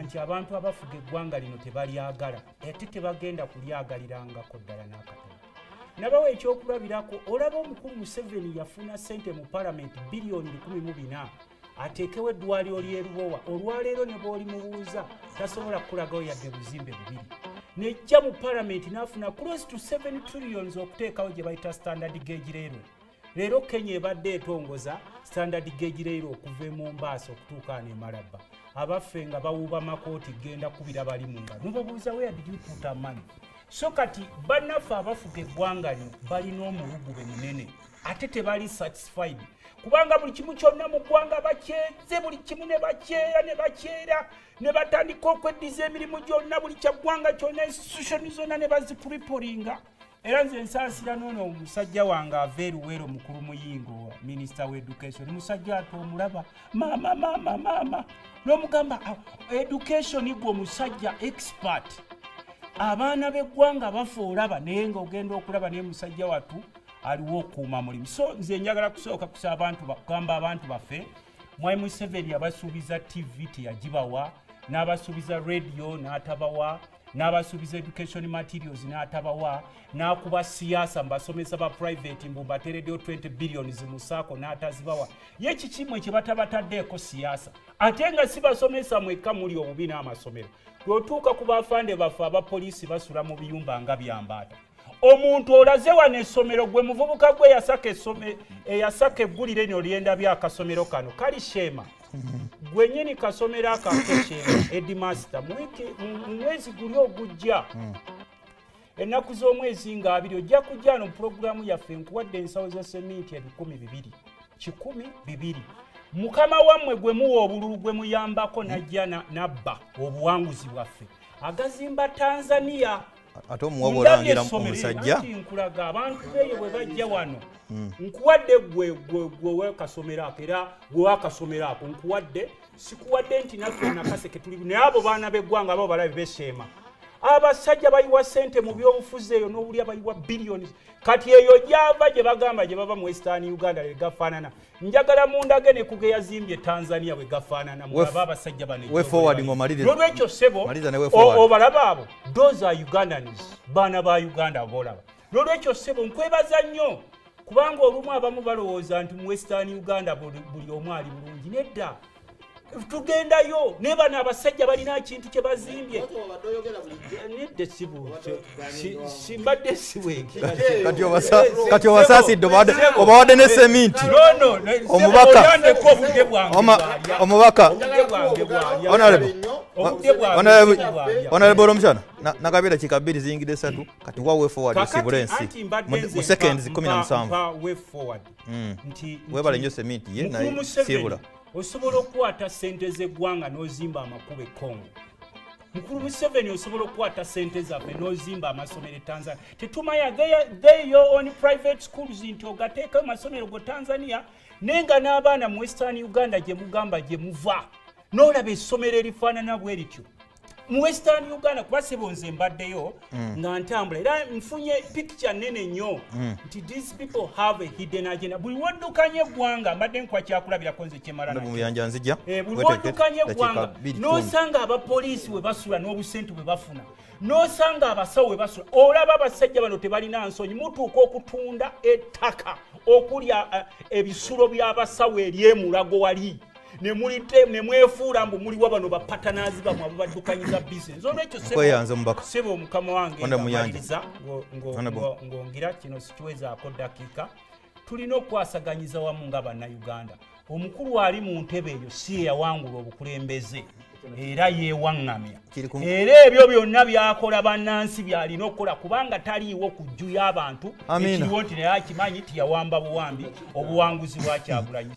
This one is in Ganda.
nti abantu abafuga eggwanga lino tebalyagala ate tebagenda kulyagalirangako ddala n'akatono. Nabawo ekyokulabirako, olaba omukulu Museveni yafuna ssente mu palamenti biliyoni 14 ateekewo eddwaliro ly'e Lubowa. Olwaleero ne bw'oli mubuuza tasobola kukulagawo yadde buzimbe bubiri. Nejja mu palamenti n'afuna close to 7 trillions okuteekawo gye bayita standard gauge railway. Leero Kenya ebadde etongoza standard gauge railway okuva e Mombasa okutuuka ne Malaba. Abaffe nga bawuuba makooti genda kubira bali mu ngalo. Mubabuuza where did you put our money? So kati bannaffe abafuga eggwanga lino balina omulugube munene ate tebali satisfied. Kubanga buli kimu kyonna mu ggwanga bakyeze, buli kimu ne bakyera ne batandika okweddiza emirimu gyonna, buli kya ggwanga kyonna, institution zonna ne bazikuripolinga. Era nze nsaasira noono omusajja wange ava eruweero mukulu Muyingo, minisita wa education. Musajja ate omulaba maama n'omugamba education gwe omusajja expert. Abaana b'eggwanga bafa olaba naye ng'ogenda okulaba naye musajja wattu aliwo okuuma mulimu. So nze njagala kusooka kusaba abantu bakugamba abantu baffe, Mwai Museveni abasuubiza TV teyagibawa, n'abasuubiza radio n'atabawa, n'abasuubiza education materials n'atabawa, n'akuba siyaasa mbasomesa ba private mbubatereddeyo 20 billion mu saako n'atazibawa. Ye kikimwe kye batabataddeeko siyaasa ate nga si basomesa mwekka muli obubi n'amasomero. Lw'otuuka ku bafande baffe abapoliisi basula mu biyumba nga byambaata. Omuntu olaze wano essomero gwe muvubuka gwe eyasaka eggulire lino lyenda by'akasomero kano kali sheema. Gwe nnyini kasomero akakesheema Headmaster mu mwezi guli ogujja ennaku z'omwezi nga 2 ojja kujja no pulogulaamu yaffe nkuwadde ensawo za seminti 1,200 mukama wammwe gwe muwa obululu gwe muyambako najja nabba obuwanguzi bwaffe agazimba Tanzania. Ate omuwabulangira omusajja nkulaga abantu beeyo bwe bajja wano nkuwadde gwe wekasomero ako era gwe wakasomero ako nkuwadde sikuwadde nti naffe nakaseke tuli naye abo baana b'eggwanga abo balabe besheema. Abasajja bayiwa ssente mu byobufuzi eyo n'obulya bayiwa billions. Kati eyo gyava gye bagamba gye bava mu Western Uganda le gafaanana. Njagala mundage ne kuge yazimbye Tanzania we gafaanana mulaba abasajja bane. We forward ngomaliriza. N'olwekyo sebo obalaba abo those are Ugandans baana ba Uganda bolaba. N'olwekyo sebo nkwebaza nnyo kubanga olumu abamu balowooza nti mu Western Uganda buli omu ali bulungi. Nedda tugendayo ne bana abasajja balina ekintu kye bazimbye. Nedda sibu simbadde siweki kati obasaasidde obawadde ne seminti. Omubaka Honorable Omukyala nakabira kikabiri ziyingidde 3 kati wa way forward sibulensi mu seconds 17 webale nnyo seminti ye naye sibula. Osobola okukwata ssente z'eggwanga n'ozimba amakubo e Congo. Mukulu Museveni osobola okukwata ssente zaffe n'ozimba amasomero e Tanzania. Tetumanya they your own private schools nti ogateeka amasomero go Tanzania nenga n'abaana mu Western Uganda gye mugamba gye muva n'olaba essomero erifaanana bwe lityo. Mu Western Uganda kuba sebo nze mbaddeyo nga ntambula era nfunye picture nene nnyo nti these people have a hidden agenda. Buli woddukanye eggwanga mbadde nkwakyakulabirakwo nze kyemala nakyo buli woddukanye eggwanga n'osanga abapoliisi we basula n'obusente bwe bafuna n'osanga abasawo we basula olaba abasajja bano tebalina nsonyi mutuuka okutunda ettaka okulya ebisulo by'abasawo ery'emulago wali ne mwefuula mbu muli wabano bapatanazi bamwe abo baddukanyiza business. Olwekyo sebo omukama wange ngamaliriza ng'ongira kino sikiwezaako dakiika tulina okwasaganyiza wamu nga bannayuganda. Omukulu ali mu ntebe eyo si yawangula obukulembeze era yeewaŋŋamya era ebyo byonna byakola bannansi byalina okukola kubanga taliiwo kujjuya abantu ekiriwo nti naye akimanyi tiyawamba buwambi obuwanguzi bwa Kyagulanyi.